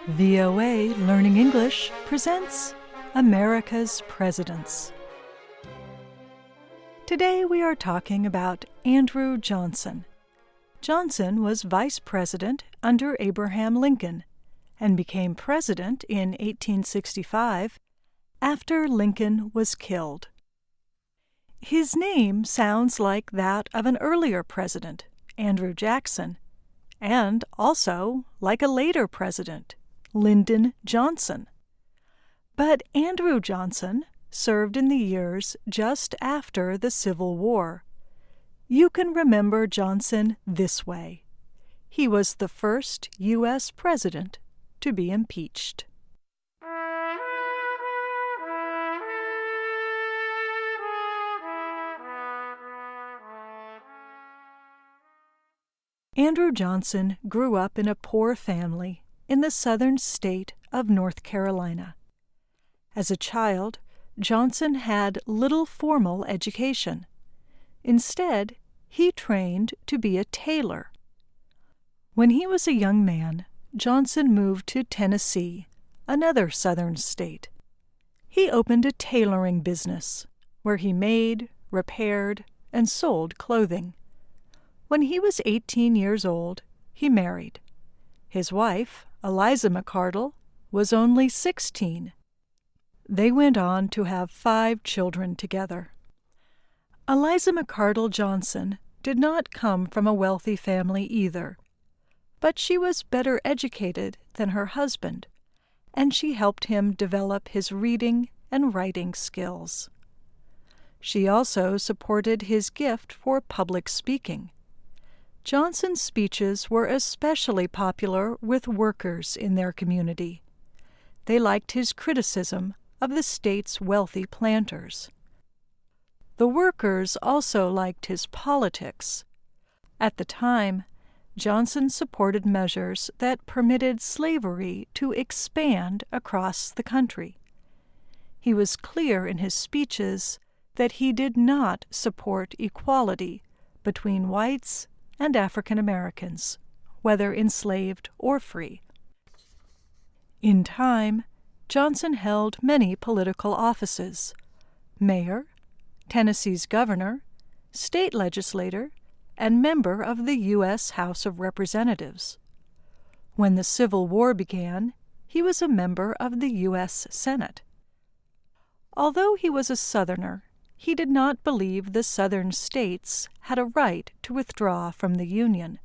VOA Learning English presents America's Presidents. Today we are talking about Andrew Johnson. Johnson was vice president under Abraham Lincoln and became president in 1865 after Lincoln was killed. His name sounds like that of an earlier president, Andrew Jackson, and also like a later president, Lyndon Johnson. But Andrew Johnson served in the years just after the Civil War. You can remember Johnson this way. He was the first U.S. president to be impeached. Andrew Johnson grew up in a poor family in the southern state of North Carolina. As a child, Johnson had little formal education. Instead, he trained to be a tailor. When he was a young man, Johnson moved to Tennessee, another southern state. He opened a tailoring business where he made, repaired, and sold clothing. When he was 18 years old, he married. His wife, Eliza McCardle, was only 16. They went on to have 5 children together. Eliza McCardle Johnson did not come from a wealthy family either, but she was better educated than her husband, and she helped him develop his reading and writing skills. She also supported his gift for public speaking. Johnson's speeches were especially popular with workers in their community. They liked his criticism of the state's wealthy planters. The workers also liked his politics. At the time, Johnson supported measures that permitted slavery to expand across the country. He was clear in his speeches that he did not support equality between whites and African Americans, whether enslaved or free. In time, Johnson held many political offices: mayor, Tennessee's governor, state legislator, and member of the U.S. House of Representatives. When the Civil War began, he was a member of the U.S. Senate. Although he was a Southerner, he did not believe the Southern states had a right to withdraw from the Union.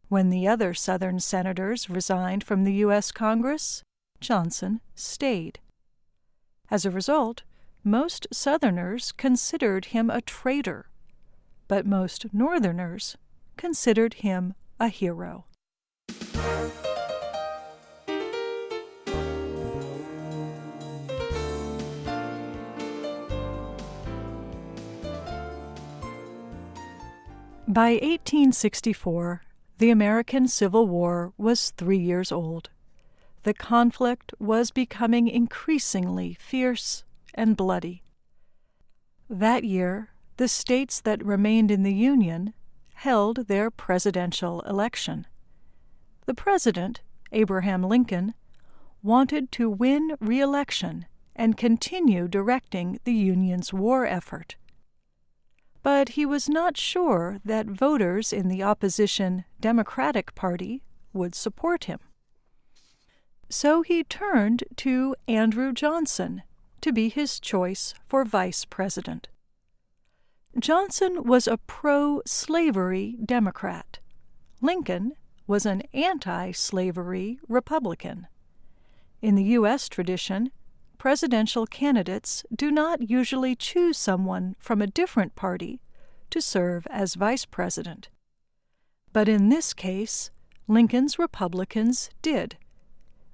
When the other Southern senators resigned from the U.S. Congress, Johnson stayed. As a result, most Southerners considered him a traitor, but most Northerners considered him a hero. By 1864, the American Civil War was 3 years old. The conflict was becoming increasingly fierce and bloody. That year, the states that remained in the Union held their presidential election. The president, Abraham Lincoln, wanted to win re-election and continue directing the Union's war effort. But he was not sure that voters in the opposition Democratic Party would support him. So he turned to Andrew Johnson to be his choice for vice president. Johnson was a pro-slavery Democrat. Lincoln was an anti-slavery Republican. In the U.S. tradition, presidential candidates do not usually choose someone from a different party to serve as vice president. But in this case, Lincoln's Republicans did.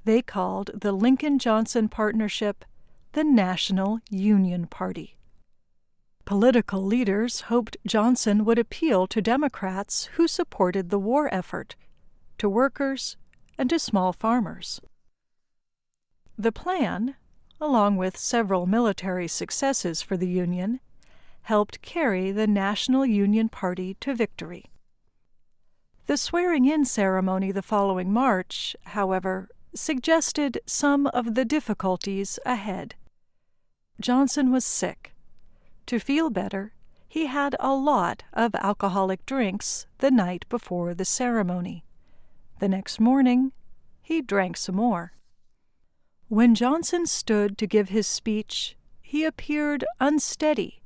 They called the Lincoln-Johnson partnership the National Union Party. Political leaders hoped Johnson would appeal to Democrats who supported the war effort, to workers, and to small farmers. The plan, along with several military successes for the Union, helped carry the National Union Party to victory. The swearing-in ceremony the following March, however, suggested some of the difficulties ahead. Johnson was sick. To feel better, he had a lot of alcoholic drinks the night before the ceremony. The next morning, he drank some more. When Johnson stood to give his speech, he appeared unsteady.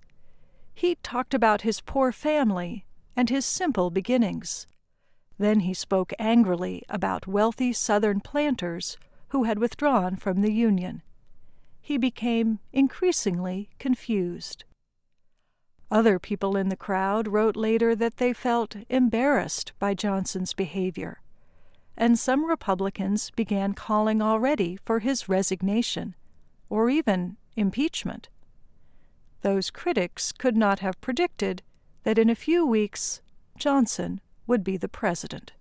He talked about his poor family and his simple beginnings. Then he spoke angrily about wealthy Southern planters who had withdrawn from the Union. He became increasingly confused. Other people in the crowd wrote later that they felt embarrassed by Johnson's behavior, and some Republicans began calling already for his resignation, or even impeachment. Those critics could not have predicted that in a few weeks Johnson would be the president.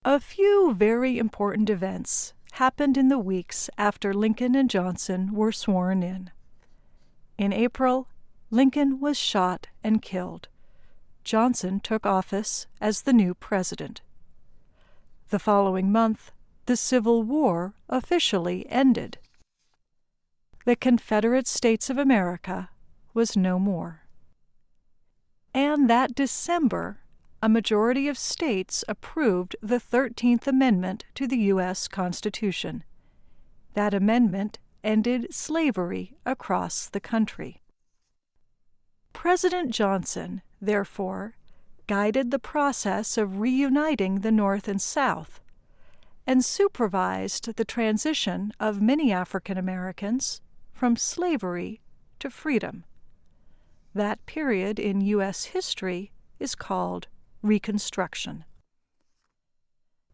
A few very important events happened in the weeks after Lincoln and Johnson were sworn in. In April, Lincoln was shot and killed. Johnson took office as the new president. The following month, the Civil War officially ended. The Confederate States of America was no more. And that December, a majority of states approved the 13th Amendment to the U.S. Constitution. That amendment ended slavery across the country. President Johnson, therefore, guided the process of reuniting the North and South, and supervised the transition of many African Americans from slavery to freedom. That period in U.S. history is called Reconstruction.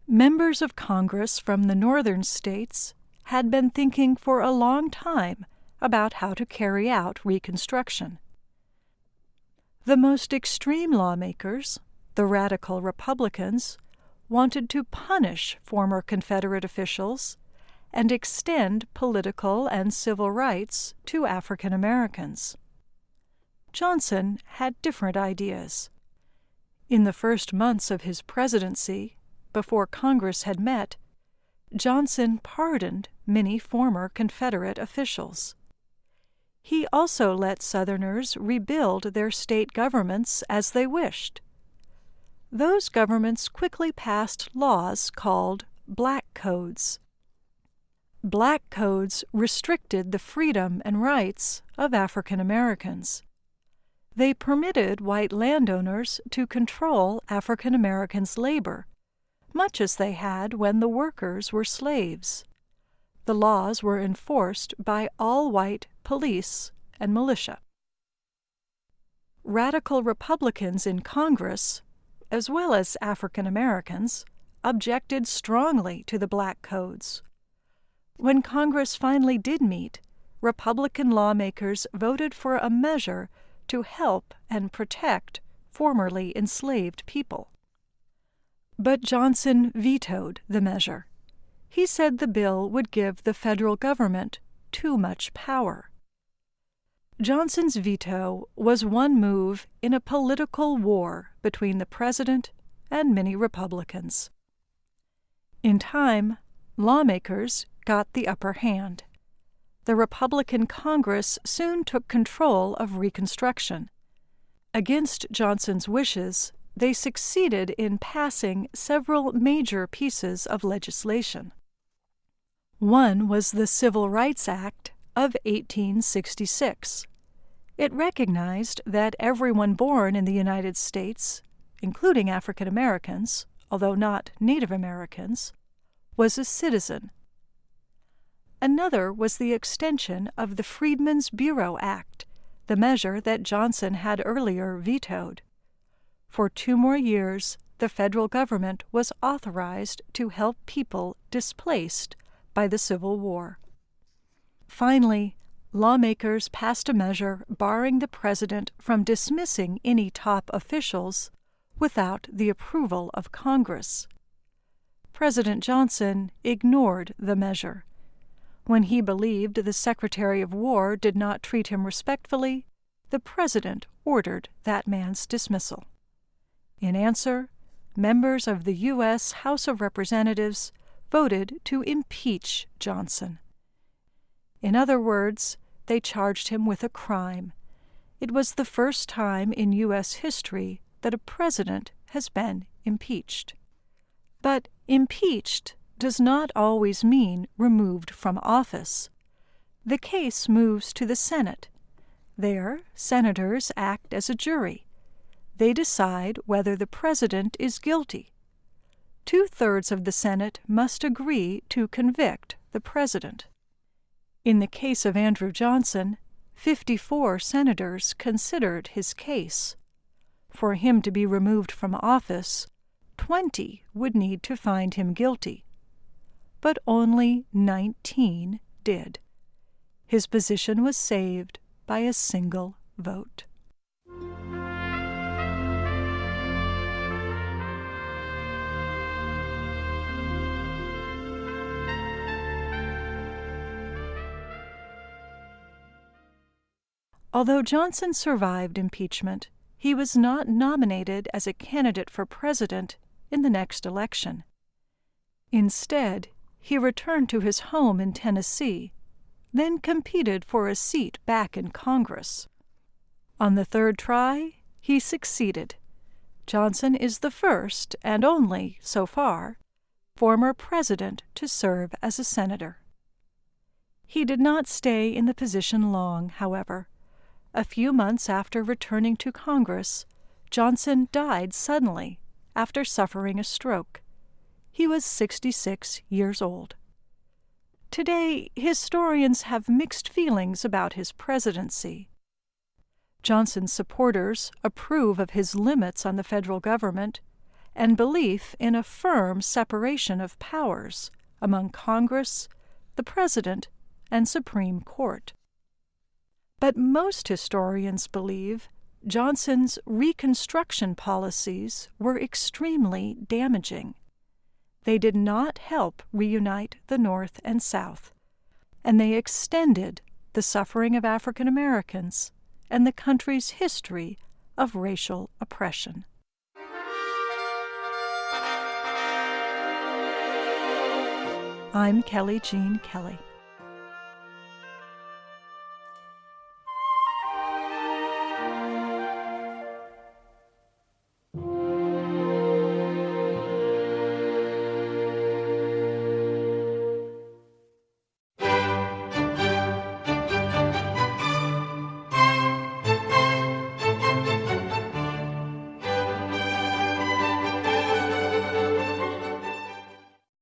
Members of Congress from the northern states had been thinking for a long time about how to carry out Reconstruction. The most extreme lawmakers, the radical Republicans, wanted to punish former Confederate officials and extend political and civil rights to African Americans. Johnson had different ideas. In the first months of his presidency, before Congress had met, Johnson pardoned many former Confederate officials. He also let Southerners rebuild their state governments as they wished. Those governments quickly passed laws called Black Codes. Black Codes restricted the freedom and rights of African Americans. They permitted white landowners to control African Americans' labor, much as they had when the workers were slaves. The laws were enforced by all-white police and militia. Radical Republicans in Congress, as well as African Americans, objected strongly to the Black Codes. When Congress finally did meet, Republican lawmakers voted for a measure to help and protect formerly enslaved people. But Johnson vetoed the measure. He said the bill would give the federal government too much power. Johnson's veto was one move in a political war between the president and many Republicans. In time, lawmakers got the upper hand. The Republican Congress soon took control of Reconstruction. Against Johnson's wishes, they succeeded in passing several major pieces of legislation. One was the Civil Rights Act of 1866. It recognized that everyone born in the United States, including African Americans, although not Native Americans, was a citizen. Another was the extension of the Freedmen's Bureau Act, the measure that Johnson had earlier vetoed. For 2 more years, the federal government was authorized to help people displaced by the Civil War. Finally, lawmakers passed a measure barring the president from dismissing any top officials without the approval of Congress. President Johnson ignored the measure. When he believed the Secretary of War did not treat him respectfully, the president ordered that man's dismissal. In answer, members of the U.S. House of Representatives voted to impeach Johnson. In other words, they charged him with a crime. It was the first time in U.S. history that a president has been impeached. But impeached does not always mean removed from office. The case moves to the Senate. There, senators act as a jury. They decide whether the president is guilty. 2/3 of the Senate must agree to convict the president. In the case of Andrew Johnson, 54 senators considered his case. For him to be removed from office, 20 would need to find him guilty. But only 19 did. His position was saved by a single vote. Although Johnson survived impeachment, he was not nominated as a candidate for president in the next election. Instead, he returned to his home in Tennessee, then competed for a seat back in Congress. On the third try, he succeeded. Johnson is the first, and only, so far, former president to serve as a senator. He did not stay in the position long, however. A few months after returning to Congress, Johnson died suddenly after suffering a stroke. He was 66 years old. Today, historians have mixed feelings about his presidency. Johnson's supporters approve of his limits on the federal government and belief in a firm separation of powers among Congress, the President, and Supreme Court. But most historians believe Johnson's Reconstruction policies were extremely damaging. They did not help reunite the North and South, and they extended the suffering of African Americans and the country's history of racial oppression. I'm Kelly Jean Kelly.